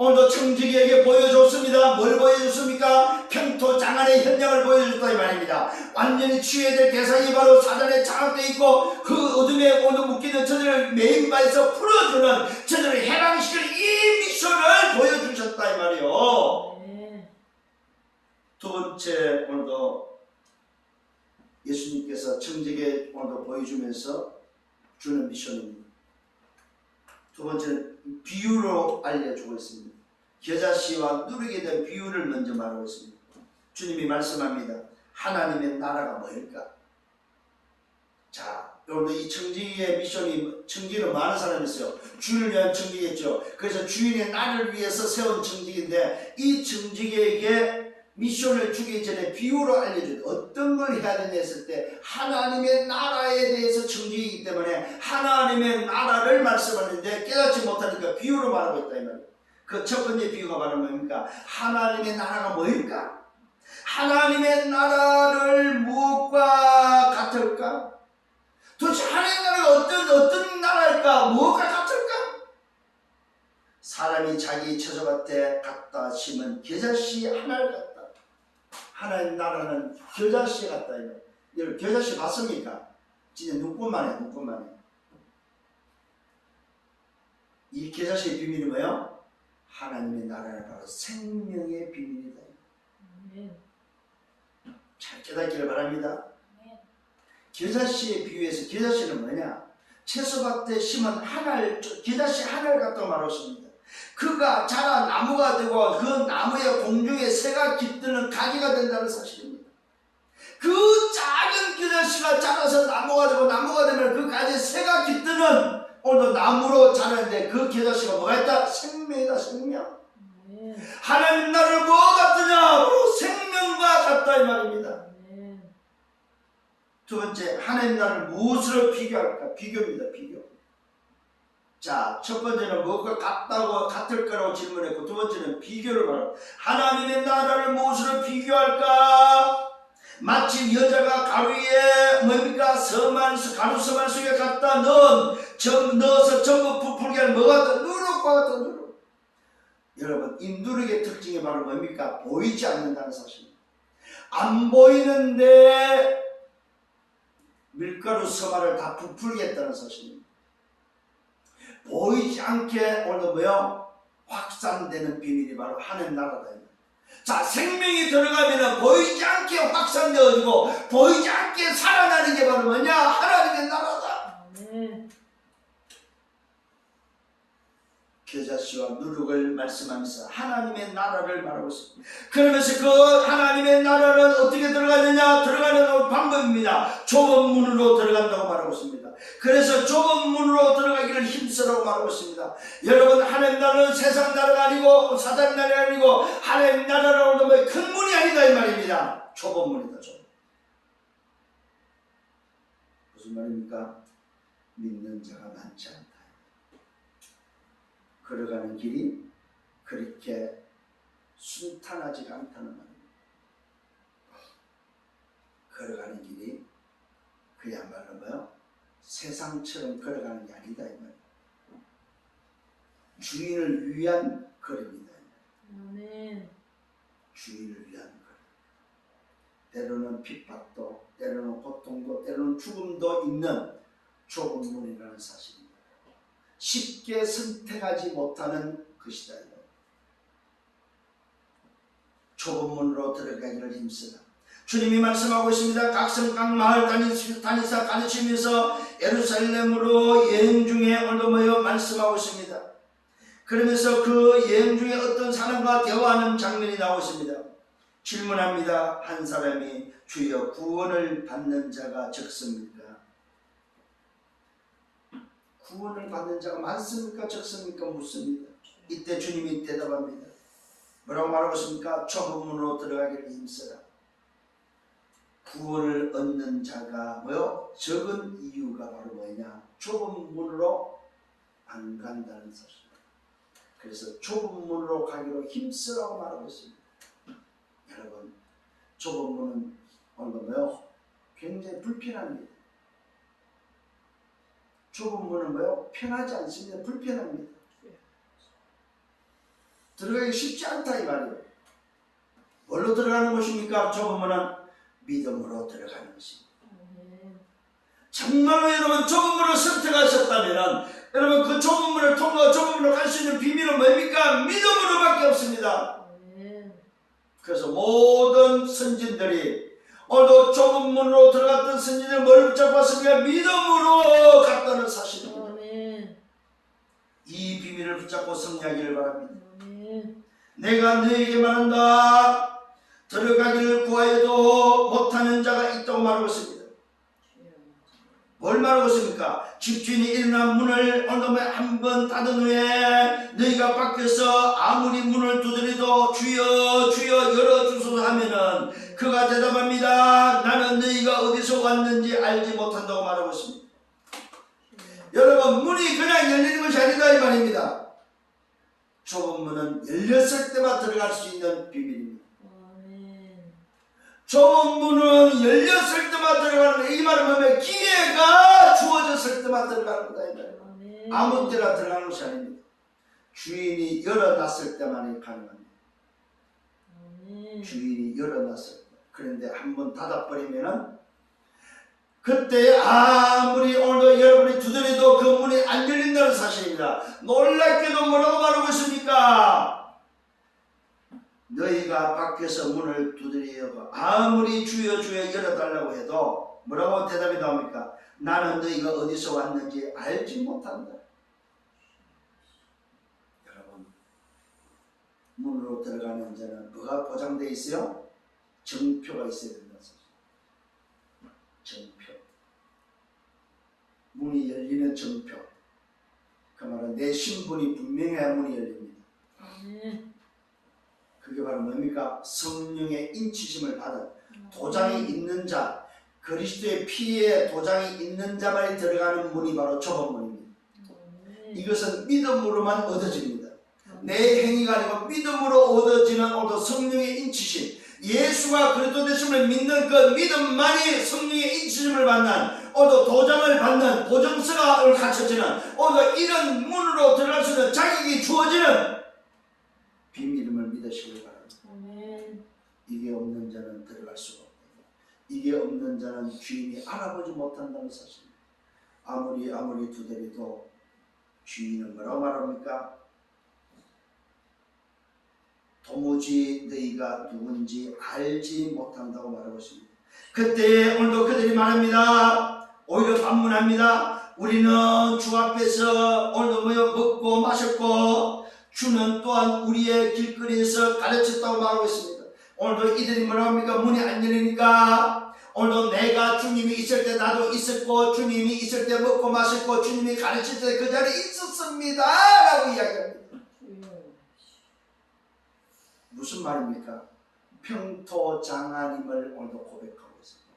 오늘도 청지기에게 보여줬습니다. 뭘 보여줬습니까? 평토 장안의 현장을 보여줬다 이 말입니다. 완전히 취해야 될 대상이 바로 사단에 장악되어 있고 그 어둠에 오늘 묶이는 저들을 메인바에서 풀어주는 저들을 해방시킬 이 미션을 보여주셨다 이 말이요. 두 번째 오늘도 예수님께서 청지기에 오늘도 보여주면서 주는 미션입니다. 두 번째는 비유로 알려주고 있습니다. 겨자씨와 누룩에 대한 비유를 먼저 말하고 있습니다. 주님이 말씀합니다. 하나님의 나라가 뭐일까? 자, 여러분들 이 청지기의 미션이 청지기는 많은 사람이 있어요. 주인을 위한 청지기겠죠. 그래서 주인의 나를 위해서 세운 청지기인데 이 청지기에게 미션을 주기 전에 비유로 알려준 어떤 걸 해야 되냐 했을 때 하나님의 나라에 대해서 청지기이기 때문에 하나님의 나라를 말씀하는데 깨닫지 못하니까 비유로 말하고 있다 이 말이에요. 그 첫 번째 비유가 바로 뭡니까? 하나님의 나라가 뭐일까? 하나님의 나라를 무엇과 같을까? 도대체 하나님의 나라가 어떤 나라일까? 무엇과 같을까? 사람이 자기 처소밭에 갖다 심은 겨자씨 하나를 같다. 하나님 나라는 겨자씨 같다. 여러분 겨자씨 봤습니까? 진짜 눈꽃만 해. 이 겨자씨의 비밀이 뭐예요? 하나님의 나라는 바로 생명의 비밀이다. 잘 깨닫기를 바랍니다. 겨자씨의 비유에서 겨자씨는 뭐냐? 채소밭에 심은 한알, 기다시 한알 같다고 말했습니다. 그가 자라 나무가 되고 그 나무의 공중에 새가 깃드는 가지가 된다는 사실입니다. 그 작은 기다시가 자라서 나무가 되고 나무가 되면 그 가지에 새가 깃드는 오늘도 나무로 자라는데 그 기다시가 뭐가 있다? 생명이다, 생명. 하나님 나라를 뭐가 같으냐? 바로 생명과 같다 이 말입니다. 두 번째, 하나님 나라를 무엇으로 비교할까? 비교입니다, 비교. 자, 첫 번째는 뭐가 같다고 같을 거라고 질문했고, 두 번째는 비교를 말합니다. 하나님의 나라를 무엇으로 비교할까? 마치 여자가 가루에 뭡니까? 가루 서만 속에 갖다 넣어서 전부 부풀게 하는 뭐가 같다? 누룩과 같다, 누룩. 여러분, 이 누룩의 특징이 바로 뭡니까? 보이지 않는다는 사실입니다. 안 보이는데 밀가루 서만을 다 부풀게 했다는 사실입니다. 보이지 않게 오늘도 뭐요? 확산되는 비밀이 바로 하나님 나라다. 자, 생명이 들어가면 보이지 않게 확산되어지고 보이지 않게 살아나는 게 바로 뭐냐? 하나님의 나라다. 겨자씨와 누룩을 말씀하면서 하나님의 나라를 말하고 있습니다. 그러면서 그 하나님의 나라는 어떻게 들어가느냐? 들어가는 방법입니다. 좁은 문으로 들어간다고 말하고 있습니다. 그래서 좁은 문으로 들어가기를 힘쓰라고 말하고 있습니다. 여러분, 하나님 나라는 세상 나라가 아니고 사단 나라가 아니고 하나님 나라라고 하면 큰 문이 아니다 이 말입니다. 좁은 문이다. 좁은. 무슨 말입니까? 믿는 자가 많지 않다. 걸어가는 길이 그렇게 순탄하지가 않다는 말입니다. 걸어가는 길이 그야말로 뭐요? 세상처럼 걸어가는 게 아니다 이 말이에요. 주인을 위한 걸음이다. 주인을 위한 걸음. 때로는 핍박도, 때로는 고통도, 때로는 죽음도 있는 좁은 문이라는 사실입니다. 쉽게 선택하지 못하는 것이다. 좁은 문으로 들어가기를 힘쓰라. 주님이 말씀하고 있습니다. 각성 각 마을 다니사 가르치면서 예루살렘으로 여행 중에 오늘도 모여 말씀하고 있습니다. 그러면서 그 여행 중에 어떤 사람과 대화하는 장면이 나오십니다. 질문합니다. 한 사람이 주여 구원을 받는 자가 적습니까? 구원을 받는 자가 많습니까? 적습니까? 묻습니다. 이때 주님이 대답합니다. 뭐라고 말하고 있습니까? 좁은 문으로 들어가기를 힘쓰라. 구원을 얻는 자가 뭐요? 적은 이유가 바로 뭐냐? 좁은 문으로 안 간다는 사실입니다. 그래서 좁은 문으로 가기로 힘쓰라고 말하고 있습니다. 여러분, 좁은 문은 오늘 뭐요? 굉장히 불편합니다. 좁은 문은 뭐요? 편하지 않습니다. 불편합니다. 들어가기 쉽지 않다 이 말이에요. 뭘로 들어가는 것입니까? 좁은 문은 믿음으로 들어가는 것입니다. 정말로 여러분 좁은 문을 선택하셨다면 여러분 그 좁은 문을 통과 좁은 문으로 갈 수 있는 비밀은 뭡니까? 믿음으로밖에 없습니다. 그래서 모든 선진들이 오늘도 좁은 문으로 들어갔던 선진들이 뭘 붙잡고 왔습니까? 믿음으로 갔다는 사실입니다. 이 비밀을 붙잡고 승리하기를 바랍니다. 내가 너에게 말한다. 들어가기를 구하여도 못하는 자가 있다고 말하고 있습니다. 뭘 말하고 있습니까? 집주인이 일어난 문을 한 번 닫은 후에 너희가 밖에서 아무리 문을 두드려도 주여 주여 열어주소서 하면은 그가 대답합니다. 나는 너희가 어디서 왔는지 알지 못한다고 말하고 있습니다. 여러분, 문이 그냥 열리는 것이 아니다 이 말입니다. 좁은 문은 열렸을 때만 들어갈 수 있는 비밀입니다. 좁은 문은 열렸을 때만 들어가는, 이 말은 뭐냐면 기회가 주어졌을 때만 들어가는 거다 이 말이에요. 아무 때나 들어가는 것이 아닙니다. 주인이 열어놨을 때만이 가능합니다. 주인이 열어놨을 때. 그런데 한번 닫아버리면은 그때 아무리 오늘도 여러분이 두드려도 그 문이 안 열린다는 사실입니다. 놀랍게도 뭐라고 말하고 있습니까? 너희가 밖에서 문을 두드려 아무리 주여 주여 열어달라고 해도 뭐라고 대답이 나옵니까? 나는 너희가 어디서 왔는지 알지 못한다. 여러분, 문으로 들어가는 자는 뭐가 보장되어 있어요? 정표가 있어야 된다. 정표. 문이 열리는 정표. 그 말은 내 신분이 분명해야 문이 열립니다. 아멘. 그게 바로 뭡니까? 성령의 인치심을 받은 도장이 있는 자, 그리스도의 피에 도장이 있는 자만이 들어가는 문이 바로 좁은 문입니다. 이것은 믿음으로만 얻어집니다. 내 행위가 아니고 믿음으로 얻어지는 오늘 성령의 인치심, 예수가 그리스도 되심을 믿는 그 믿음만이 성령의 인치심을 받는, 오늘 도장을 받는, 보증서가 갖춰지는, 오늘 이런 문으로 들어갈 수 있는 자격이 주어지는 비밀임을 믿으시길 바랍니다. 아멘. 이게 없는 자는 들어갈 수가 없다. 이게 없는 자는 주인이 알아보지 못한다는 사실입니다. 아무리 두드려도 주인은 뭐라고 말합니까? 도무지 너희가 누군지 알지 못한다고 말하고 있습니다. 그때 오늘도 그들이 말합니다. 오히려 반문합니다. 우리는 주 앞에서 오늘도 먹고 마셨고 주는 또한 우리의 길거리에서 가르쳤다고 말하고 있습니다. 오늘도 이들이 뭐라고 합니까? 문이 안 열리니까 오늘도 내가 주님이 있을 때 나도 있었고 주님이 있을 때 먹고 마셨고 주님이 가르칠 때 그 자리에 있었습니다 라고 이야기합니다. 무슨 말입니까? 평토장하님을 오늘도 고백하고 있습니다.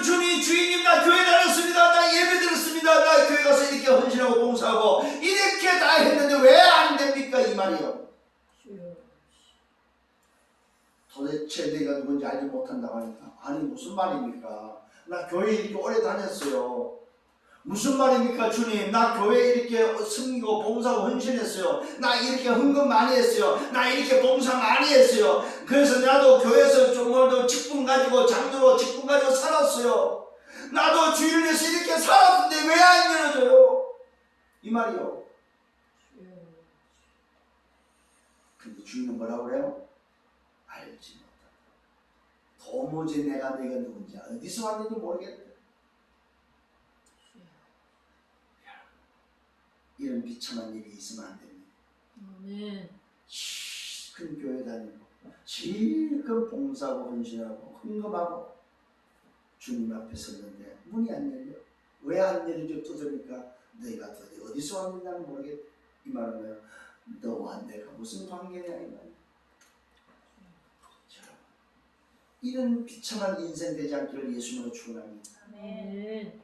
주님 나 교회 다녔습니다. 나 예배 드렸습니다. 나 교회 가서 이렇게 헌신하고 봉사하고 이렇게 다 했는데 왜 안 됩니까? 이 말이요. 도대체 내가 누군지 알지 못한다고 하니까 아니 무슨 말입니까? 나 교회 이렇게 오래 다녔어요. 무슨 말입니까 주님? 나 교회 이렇게 섬기고 봉사하고 헌신했어요. 나 이렇게 헌금 많이 했어요. 나 이렇게 봉사 많이 했어요. 그래서 나도 교회에서 좀 더 직분 가지고 장로로 직분 가지고 살았어요. 나도 주일 위해서 이렇게 살았는데 왜 안 열어줘요? 이 말이요. 근데 주인은 뭐라고 그래요? 알지 못한다. 도무지 내가 누군지 어디서 왔는지 모르겠다. 이런 비참한 일이 있으면 안 됩니다. 아멘. 큰 교회 다니고 실컷 봉사하고 헌신하고 헌금하고 주님 앞에 섰는데 문이 안 열려. 왜 안 열리죠? 두드리니까 너희가 어디서 왔는지는 모르겠다. 이 말은 뭐예요? 너와 내가 무슨 관계냐 이 말이에요. 이런 비참한 인생 되지 않기를 예수님으로 축원합니다. 아멘.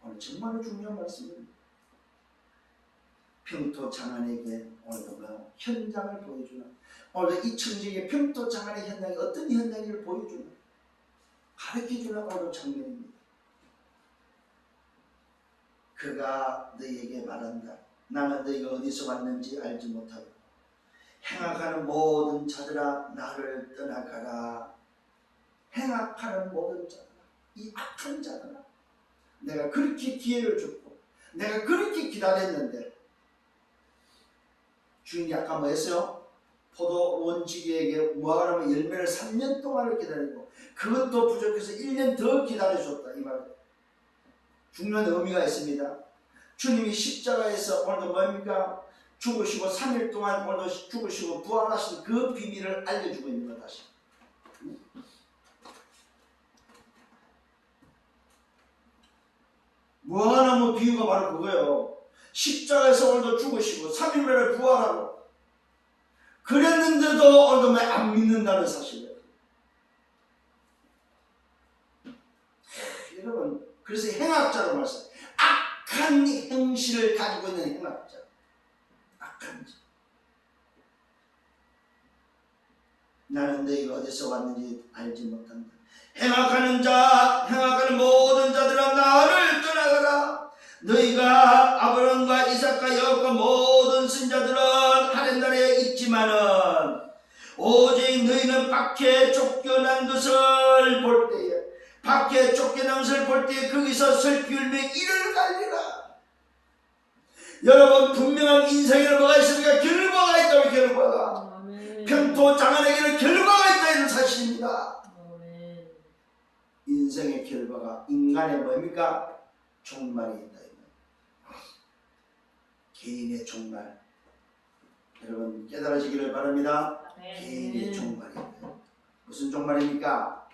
오늘 정말로 중요한 말씀입니다. 평토 장안에게 오늘도 현장을 보여주는, 오늘 이 청지기의 평토 장안의 현장이 어떤 현장인지를 보여주는, 가르쳐주는 오늘 장면입니다. 그가 너희에게 말한다. 나는 너희가 어디서 왔는지 알지 못하고 행악하는 모든 자들아 나를 떠나가라. 행악하는 모든 자들아, 이 악한 자들아, 내가 그렇게 기회를 줬고 내가 그렇게 기다렸는데 주인이 아까 뭐 했어요? 포도 원지기에게 무화과나무 열매를 3년 동안을 기다리고 그것도 부족해서 1년 더 기다려줬다. 이 말 중요한 의미가 있습니다. 주님이 십자가에서 오늘도 뭡니까? 죽으시고 3일 동안 오늘도 죽으시고 부활하신 그 비밀을 알려주고 있는 것 다시. 무화과나무 비유가 바로 그거예요. 십자가에서 오늘도 죽으시고 3일 만에 부활하고 그랬는데도 오늘도 안 믿는다는 사실이에요. 여러분, 그래서 행악자로 말씀, 악한 행실을 가지고 있는 행악자, 악한 자. 나는 너희가 어디서 왔는지 알지 못한다. 행악하는 모든 자들아 나를 떠나가라. 너희가 아브라함과 이삭과 야곱과 모든 선자들은 하늘 나라에 있지만은 오직 너희는 밖에 쫓겨난 것을 볼 때에, 밖에 쫓겨난 것을 볼 때에 거기서 슬피 울며 이를 갈리라. 여러분, 분명한 인생에는 뭐가 있습니까? 결과가 있다면 결과가. 평토 장안에게는 결과가 있다 이런 사실입니다. 인생의 결과가 인간의 뭡니까? 종말이 있다. 개인의 종말. 여러분 깨달으시기를 바랍니다. 개인의 종말이 있다. 무슨 종말입니까?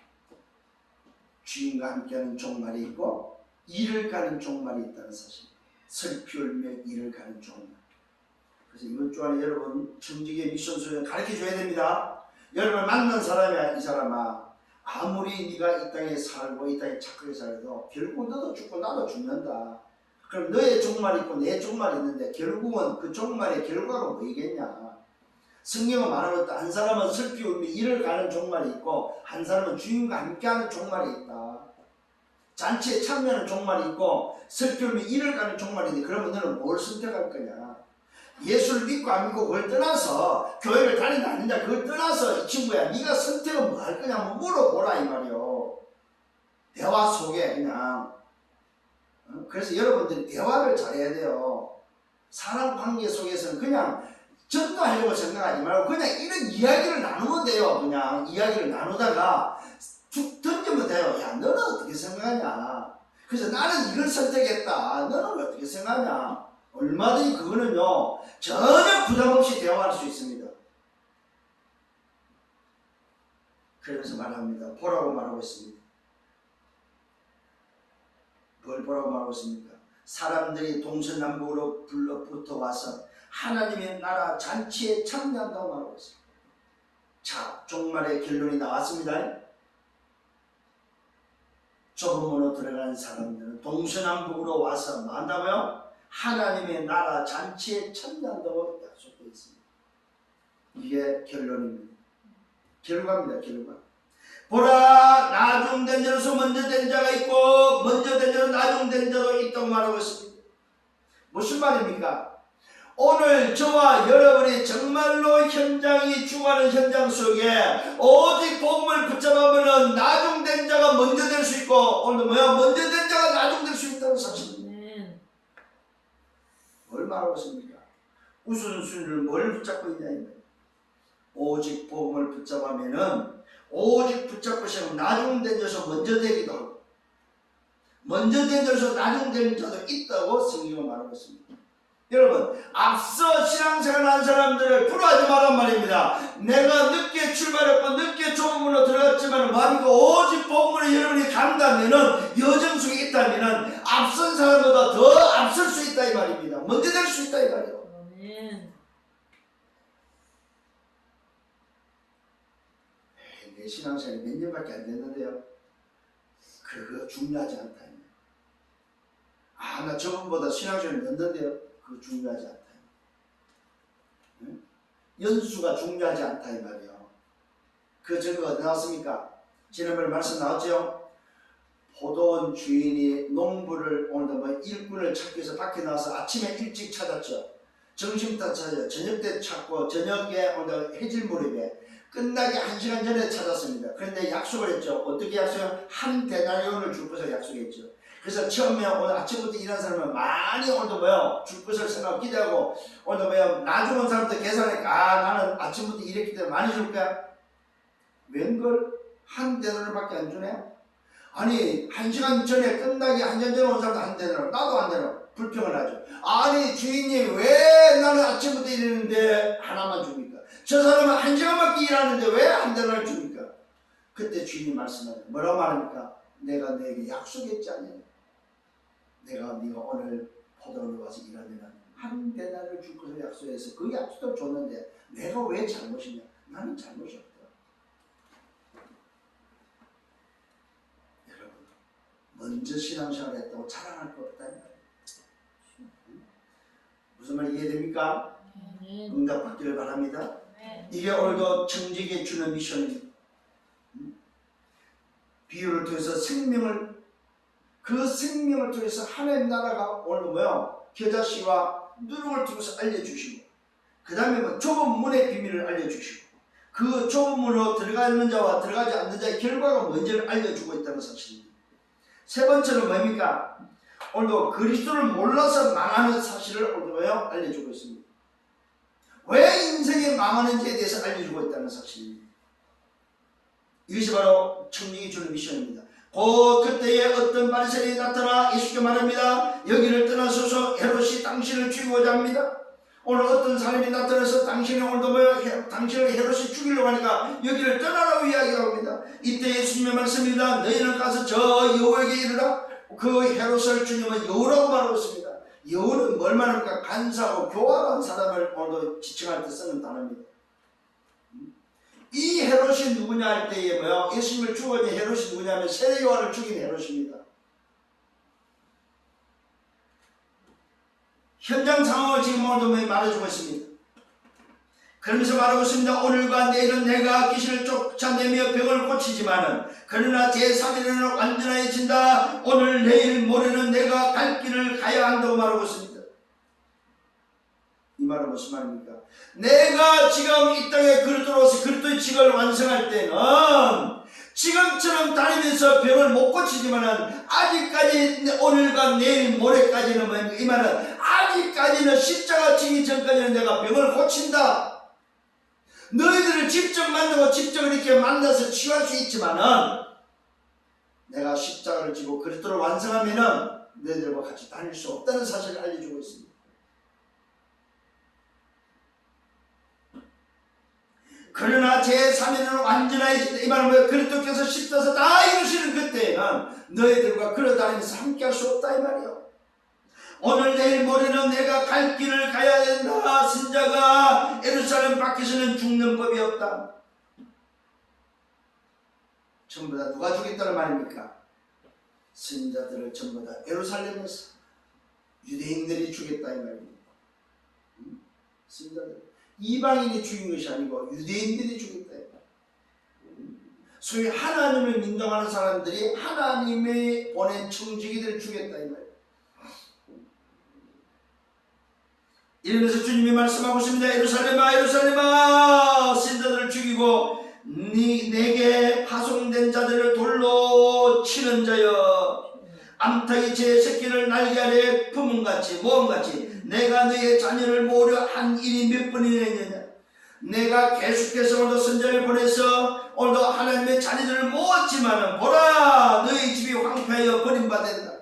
주인과 함께하는 종말이 있고 일을 가는 종말이 있다는 사실. 슬피 울며 일을 가는 종말. 그래서 이번 주안에 여러분 청지기의 미션 수행을 가르쳐줘야 됩니다. 여러분 만난 사람이야. 이 사람아, 아무리 네가 이 땅에 살고 이 땅에 착하게 살아도 결국 너도 죽고 나도 죽는다. 그럼 너의 종말이 있고 내 종말이 있는데 결국은 그 종말의 결과가 뭐이겠냐. 성경은 말하고 있다. 한 사람은 슬피 울며 일을 가는 종말이 있고 한 사람은 주인과 함께하는 종말이 있다. 잔치에 참여하는 종말이 있고 슬피 울며 일을 가는 종말이 있는데 그러면 너는 뭘 선택할 거냐. 예수를 믿고 안 믿고 그걸 떠나서 교회를 다닌다 안 된다 그걸 떠나서 이 친구야 네가 선택은 뭐 할 거냐 한번 물어보라 이 말이요. 대화 속에 그냥. 그래서 여러분들이 대화를 잘해야 돼요. 사람 관계 속에서는 그냥 전도하려고 생각하지 말고 그냥 이런 이야기를 나누면 돼요. 그냥 이야기를 나누다가 툭 던지면 돼요. 야 너는 어떻게 생각하냐. 그래서 나는 이걸 선택했다. 너는 어떻게 생각하냐. 얼마든지 그거는요 전혀 부담없이 대화할 수 있습니다. 그러면서 말합니다. 보라고 말하고 있습니다. 뭘 보라고 말하고 있습니까? 사람들이 동서남북으로 불러붙어 와서 하나님의 나라 잔치에 참여한다고 말하고 있습니다. 자, 종말의 결론이 나왔습니다. 좁은 문으로 들어가는 사람들은 동서남북으로 와서 뭐 한다고요? 하나님의 나라 잔치에 참여한다고 약속되어 있습니다. 이게 결론입니다. 결과입니다. 결과. 보라, 나중된 자로서 먼저 된 자가 있고 먼저 된 자로 나중된 자도 있다고 말하고 있습니다. 무슨 말입니까? 오늘 저와 여러분이 정말로 현장이 죽어가는 현장 속에 오직 복음을 붙잡으면 나중된 자가 먼저 될 수 있고 오늘 뭐야? 먼저 된 자가 나중될 수 있다는 사실입니다. 뭘 말하고 있습니까? 우선순위를 뭘 붙잡고 있냐. 오직 복음을 붙잡으면은 오직 붙잡고 시작하면 나중된 자서 먼저 되기도 하고 먼저 된 자서 나중된 자도 있다고 성경은 말하고 있습니다. 여러분 앞서 신앙생활 한 사람들을 불화하지 말란 말입니다. 내가 늦게 출발했고 늦게 좁은 문으로 들어갔지만 말이고 오직 복음으로 여러분이 간다면은 여정 속에 있다면은 앞선 사람보다 더 앞설 수 있다 이 말입니다. 먼저 될 수 있다 이 말이에요. 내 신앙생활이 몇 년밖에 안 됐는데요. 그거 중요하지 않다. 나 저분보다 신앙생활이 늦는데요. 그거 중요하지 않다. 응? 연수가 중요하지 않다 이 말이에요. 그 증거가 어디 나왔습니까? 지난번에 말씀 나왔죠. 포도원 주인이 농부를 오늘도 뭐 일꾼을 찾기 위해서 밖에 나와서 아침에 일찍 찾았죠. 점심 때 찾았죠. 저녁 때 찾고 저녁에 오늘 해질 무렵에 끝나기 1시간 전에 찾았습니다. 그런데 약속을 했죠. 어떻게 약속을? 한 데나리온을 줄 것을 약속했죠. 그래서 처음에 오늘 아침부터 일하는 사람은 많이 오늘도 뭐요? 줄 것을 생각하고 기대하고 오늘도 뭐요? 나중 온 사람들 계산하니까 나는 아침부터 일했기 때문에 많이 줄 거야. 웬걸? 한 데나리온밖에 안 주네? 아니 1시간 전에 끝나기 1시간 전에 온 사람도 한 데나리온 나도 한 데나리온 불평을 하죠. 아니 주인님 왜 나는 아침부터 일했는데 하나만 줍니까? 저 사람은 1시간밖에 일하는데 왜 한 대를 줍니까? 그때 주인이 말씀하죠. 뭐라고 말합니까? 내가 너에게 약속했지 않냐? 내가 네가 오늘 포도원에 와서 일하면 한 대나를 줄 것을 약속해서 그 약속을 줬는데 내가 왜 잘못이냐? 나는 잘못이 없다. 여러분 먼저 신앙생활을 했다고 자랑할 거 없다. 무슨 말 이해됩니까? 응답받기를 바랍니다. 이게 오늘도 청지기에 주는 미션입니다. 비유를 통해서 그 생명을 통해서 하나님 나라가 오늘도 뭐요? 겨자씨와 누룩을 통해서 알려주시고 그 다음에 뭐 좁은 문의 비밀을 알려주시고 그 좁은 문으로 들어가는 자와 들어가지 않는 자의 결과가 뭔지를 알려주고 있다는 사실입니다. 세 번째는 뭡니까? 오늘도 그리스도를 몰라서 망하는 사실을 오늘도 뭐요? 알려주고 있습니다. 왜 인생이 망하는지에 대해서 알려주고 있다는 사실입니다. 이것이 바로 청지기 주는 미션입니다. 그때에 어떤 바리새인이 나타나 예수께 말합니다. 여기를 떠나소서, 헤롯이 당신을 죽이고자 합니다. 오늘 어떤 사람이 나타나서 당신이 오늘도 당신을 헤롯이 죽이려고 하니까 여기를 떠나라고 이야기합니다. 이때 예수님의 말씀입니다. 너희는 가서 저 여우에게 이르라. 그 헤롯을 주님은 여우라고 말하고 있습니다. 여우는 뭘 말합니까? 간사하고 교활한 사람을 오늘도 지칭할 때 쓰는 단어입니다. 이 헤롯이 누구냐 할 때에 뭐요? 예수님을 죽은 헤롯이 누구냐면 세례 요한을 죽인 헤롯입니다. 현장 상황을 지금 오늘 말해주고 있습니다. 그러면서 말하고 있습니다. 오늘과 내일은 내가 귀신을 쫓아내며 병을 고치지만은 그러나 제3일에는 완전해진다. 오늘 내일 모레는 내가 갈 길을 가야 한다고 말하고 있습니다. 이 말은 무슨 말입니까? 내가 지금 이 땅에 그리스도로서 그리스도의 직을 완성할 때는 지금처럼 다니면서 병을 못 고치지만은 아직까지 오늘과 내일 모레까지는 이 말은 아직까지는 십자가 지기 전까지는 내가 병을 고친다. 너희들을 직접 만나고 직접 이렇게 만나서 치유할 수 있지만은 내가 십자가를 지고 그리스도를 완성하면은 너희들과 같이 다닐 수 없다는 사실을 알려주고 있습니다. 그러나 제3일은 완전하게 이 말은 뭐예요? 그리스도께서 십자가에서 다 이루시는 그때에는 너희들과 걸어다니면서 함께할 수 없다 이 말이에요. 오늘 내일 모레는 내가 갈 길을 가야 된다. 선자가 예루살렘 밖에서는 죽는 법이 없다. 전부 다 누가 죽겠다는 말입니까? 선자들을 전부 다 예루살렘에서 유대인들이 죽겠다 이 말입니다. 선자들 이방인이 죽인 것이 아니고 유대인들이 죽였다. 소위 하나님을 민동하는 사람들이 하나님이 보낸 청지기들을 죽였다 이 말이에요. 이러면서 주님이 말씀하고 있습니다. 예루살렘아 예루살렘아 선자들을 죽이고 내게 파송된 자들을 돌로 치는 자여 암탉이 제 새끼를 날개 아래 품은같이 모험같이 내가 너의 자녀를 모으려 한 일이 몇 번이나 있느냐. 내가 계속해서 오늘도 선자를 보내서 오늘도 하나님의 자녀들을 모았지만 보라 너희 집이 황폐하여 버림받았다.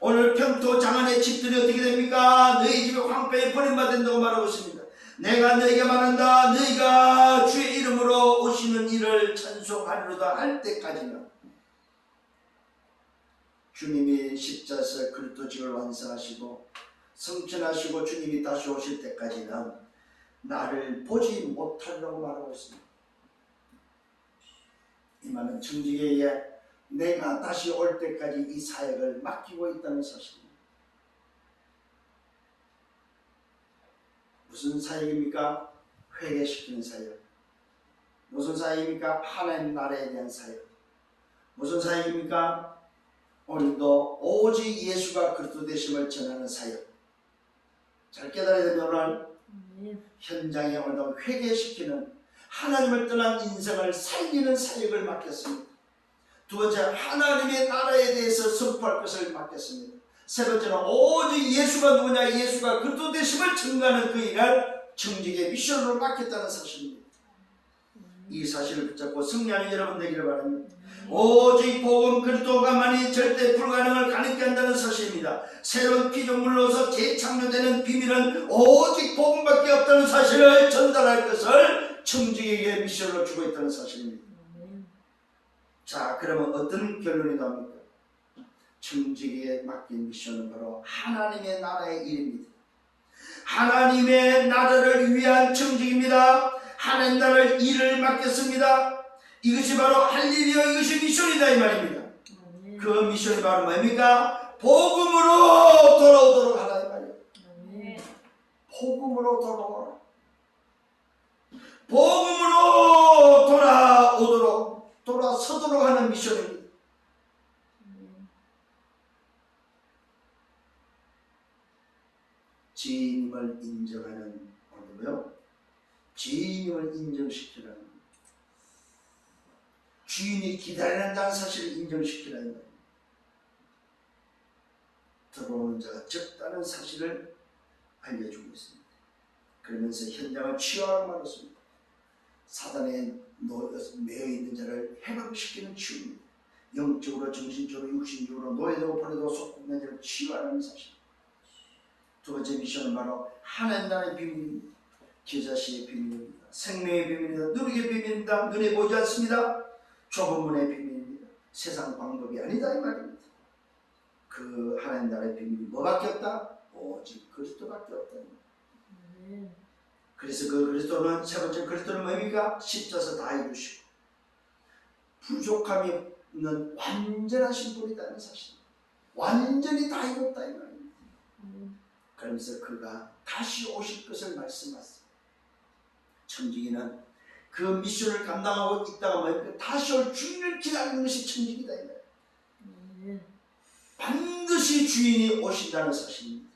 오늘 평토 장안의 집들이 어떻게 됩니까? 너희 집이 황폐하여 버림받았다고 말하고 있습니다. 내가 너에게 말한다. 너희가 주의 이름으로 오시는 일을 찬송하리로다 할 때까지는 주님이 십자가에서 그리스도직을 완성하시고 성천하시고 주님이 다시 오실 때까지는 나를 보지 못하리라고 말하고 있습니다. 이 말은 청지기에게 내가 다시 올 때까지 이 사역을 맡기고 있다는 사실입니다. 무슨 사역입니까? 회개시키는 사역. 무슨 사역입니까? 하나님 나라에 대한 사역. 무슨 사역입니까? 오늘도 오직 예수가 그리스도 되심을 전하는 사역. 잘 깨달아야 되면 오늘 현장에 오늘도 회개시키는 하나님을 떠난 인생을 살리는 사역을 맡겼습니다. 두 번째 하나님의 나라에 대해서 선포할 것을 맡겼습니다. 세 번째는 오직 예수가 누구냐 예수가 그리스도 되심을 증거하는 그 일을 청지기의 미션으로 맡겼다는 사실입니다. 이 사실을 붙잡고 승리하는 여러분 되기를 바랍니다. 오직 복음 그리스도가만이 절대 불가능을 가능케 한다는 사실입니다. 새로운 피조물로서 재창조되는 비밀은 오직 복음밖에 없다는 사실을 전달할 것을 청지기에게 미션으로 주고 있다는 사실입니다. 자, 그러면 어떤 결론이 나옵니까? 청지기에 맡긴 미션은 바로 하나님의 나라의 일입니다. 하나님의 나라를 위한 청지기입니다. 하나님 나라의 일을 맡겼습니다. 이것이 바로 할 일이요 이것이 미션이다 이 말입니다. 그 미션이 바로 뭡니까? 복음으로 돌아오도록 하라 이 말이에요. 복음으로 돌아오라. 복음으로 돌아서도록 하는 미션입니다. 주님을 인정하는 뭐요? 주님을 인정시키라는 거예요. 주인이 기다린다는 사실을 인정시키라는 거예요. 들어오는 자가 적다는 사실을 알려주고 있습니다. 그러면서 현장을 치유하라고 말했습니다. 사단에 매여 있는 자를 회복시키는 치유입니다. 영적으로, 정신적으로, 육신적으로 노예되고 버려도 속국난 자를 치유하는 사실. 두 번째 미션은 바로 하나님 나라의 비밀입니다. 계자시의 비밀입니다. 생명의 비밀입니다. 누리의 비밀입니다. 눈에 보이지 않습니다. 좁은 문의 비밀입니다. 세상 방법이 아니다 이 말입니다. 그 하나님 나라의 비밀이 뭐밖에 없다? 오직 그리스도밖에 없다. 아멘. 그래서 그 그리스도는 세 번째 그리스도는 뭡니까? 십자서 다 이루시고 부족함이 없는 완전하신 분이라는 사실. 완전히 다 이뤘다 이 말입니다. 그러면서 그가 다시 오실 것을 말씀하셨습니다. 청지기는 그 미션을 감당하고 있다가 뭡니까? 다시 올 주인을 기다리는 것이 청지기다 이 말이에요. 반드시 주인이 오신다는 사실입니다.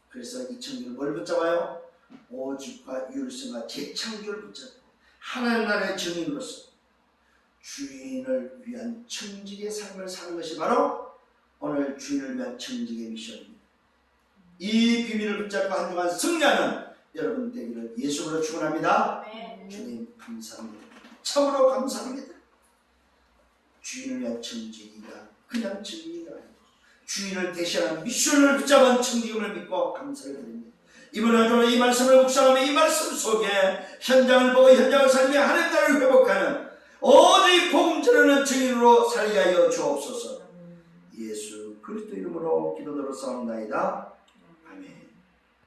그래서 이 청지기는 뭘 붙잡아요? 오직과 율성과 재창조를 붙잡고 하나님 나라의 증인으로서 주인을 위한 청지기의 삶을 사는 것이 바로 오늘 주인을 위한 청지기의 미션입니다. 이 비밀을 붙잡고 한 주간 승리하는 여러분 되기를 예수로 축원합니다. 주님 감사합니다. 참으로 감사합니다. 주인을 위한 청지기가 그냥 청지기가 아니고 주인을 대신하는 미션을 붙잡은 청지기를 믿고 감사를 드립니다. 이번 한 주는 이 말씀을 묵상하며 이 말씀 속에 현장을 보고 현장을 살며 하나님 나라를 회복하는 오직 복음 전하는 증인으로 살게 하여 주옵소서. 예수 그리스도 이름으로 기도드려 싸움나이다. 아멘.